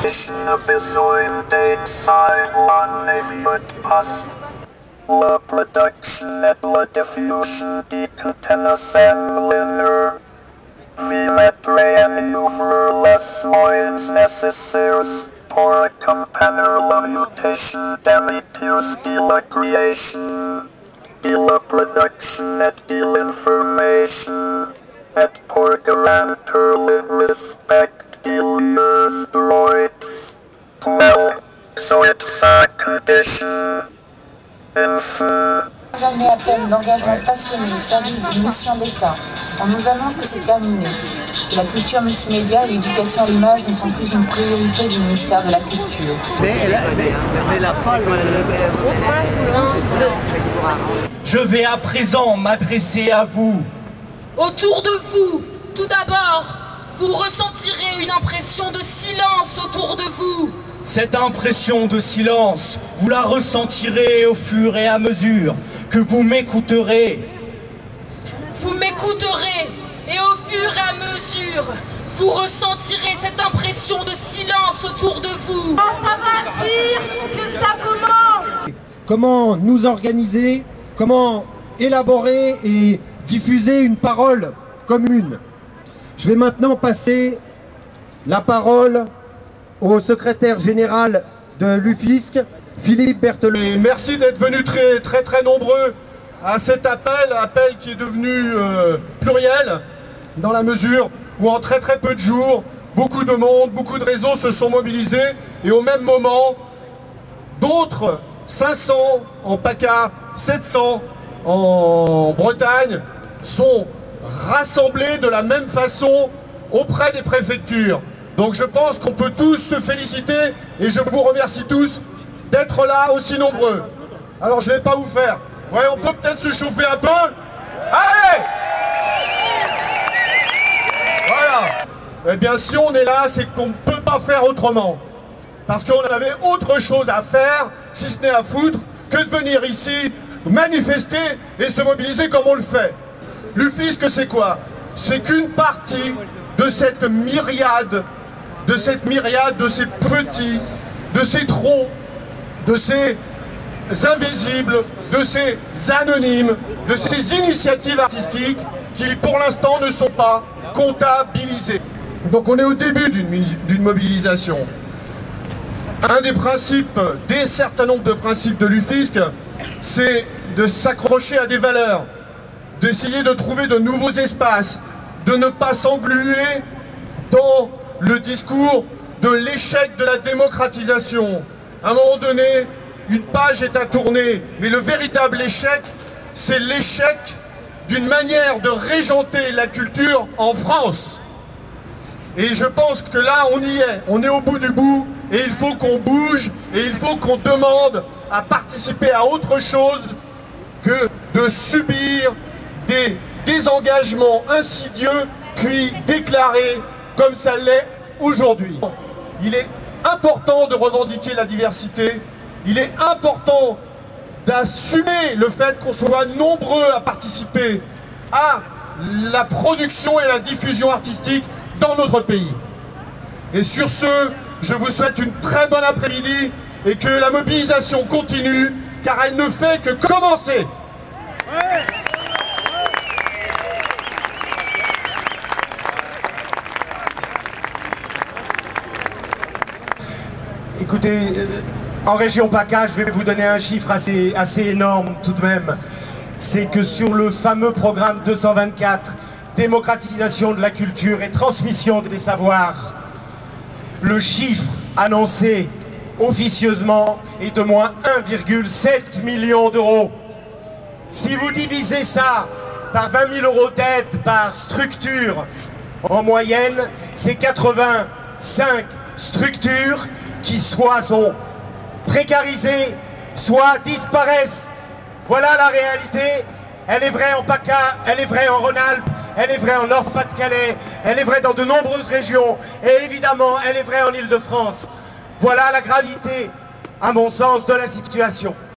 eine besäumte Sideline-Pass. La production et la diffusion des contenus en ligne. We mettre en œuvre les moyens nécessaires pour accompagner la mutation des métiers de la création, de la production et de l'information, et pour garantir le respect de leurs droits. Well, so it's a condition. Années à peine d'engagement passionné au service d'une mission d'État, on nous annonce que c'est terminé, que la culture multimédia et l'éducation à l'image ne sont plus une priorité du ministère de la Culture. Je vais à présent m'adresser à vous. Autour de vous, tout d'abord, vous ressentirez une impression de silence autour de vous. Cette impression de silence, vous la ressentirez au fur et à mesure que vous m'écouterez. Vous m'écouterez et au fur et à mesure, vous ressentirez cette impression de silence autour de vous. Ça va dire que ça commence. Comment nous organiser, comment élaborer et diffuser une parole commune. Je vais maintenant passer la parole au secrétaire général de l'UFISC, Philippe Berthelot. Merci d'être venus très nombreux à cet appel qui est devenu pluriel, dans la mesure où en très peu de jours, beaucoup de monde, beaucoup de réseaux se sont mobilisés et au même moment, d'autres, 500 en PACA, 700 en Bretagne, sont rassemblés de la même façon auprès des préfectures. Donc je pense qu'on peut tous se féliciter et je vous remercie tous d'être là aussi nombreux. Alors je ne vais pas vous faire. Ouais, on peut peut-être se chauffer un peu. Allez! Voilà. Eh bien si on est là, c'est qu'on ne peut pas faire autrement. Parce qu'on avait autre chose à faire, si ce n'est à foutre, que de venir ici, manifester et se mobiliser comme on le fait. L'UFISC, c'est quoi? C'est qu'une partie de cette myriade, de ces petits, de ces trop, de ces invisibles, de ces anonymes, de ces initiatives artistiques qui pour l'instant ne sont pas comptabilisées. Donc on est au début d'une mobilisation. Un des principes, des certains nombres de principes de l'UFISC, c'est de s'accrocher à des valeurs, d'essayer de trouver de nouveaux espaces, de ne pas s'engluer dans le discours de l'échec de la démocratisation. À un moment donné, une page est à tourner, mais le véritable échec, c'est l'échec d'une manière de régenter la culture en France. Et je pense que là, on est au bout du bout, et il faut qu'on bouge, et il faut qu'on demande à participer à autre chose que de subir des désengagements insidieux, puis déclarés comme ça l'est aujourd'hui. Il est important de revendiquer la diversité, il est important d'assumer le fait qu'on soit nombreux à participer à la production et la diffusion artistique dans notre pays. Et sur ce, je vous souhaite une très bonne après-midi et que la mobilisation continue, car elle ne fait que commencer. Écoutez, en région PACA, je vais vous donner un chiffre assez énorme tout de même. C'est que sur le fameux programme 224, démocratisation de la culture et transmission des savoirs, le chiffre annoncé officieusement est de moins 1,7 million d'euros. Si vous divisez ça par 20 000 euros d'aide par structure, en moyenne, c'est 85 structures qui soit sont précarisées, soit disparaissent. Voilà la réalité. Elle est vraie en PACA, elle est vraie en Rhône-Alpes, elle est vraie en Nord-Pas-de-Calais, elle est vraie dans de nombreuses régions et évidemment elle est vraie en Île-de-France. Voilà la gravité, à mon sens, de la situation.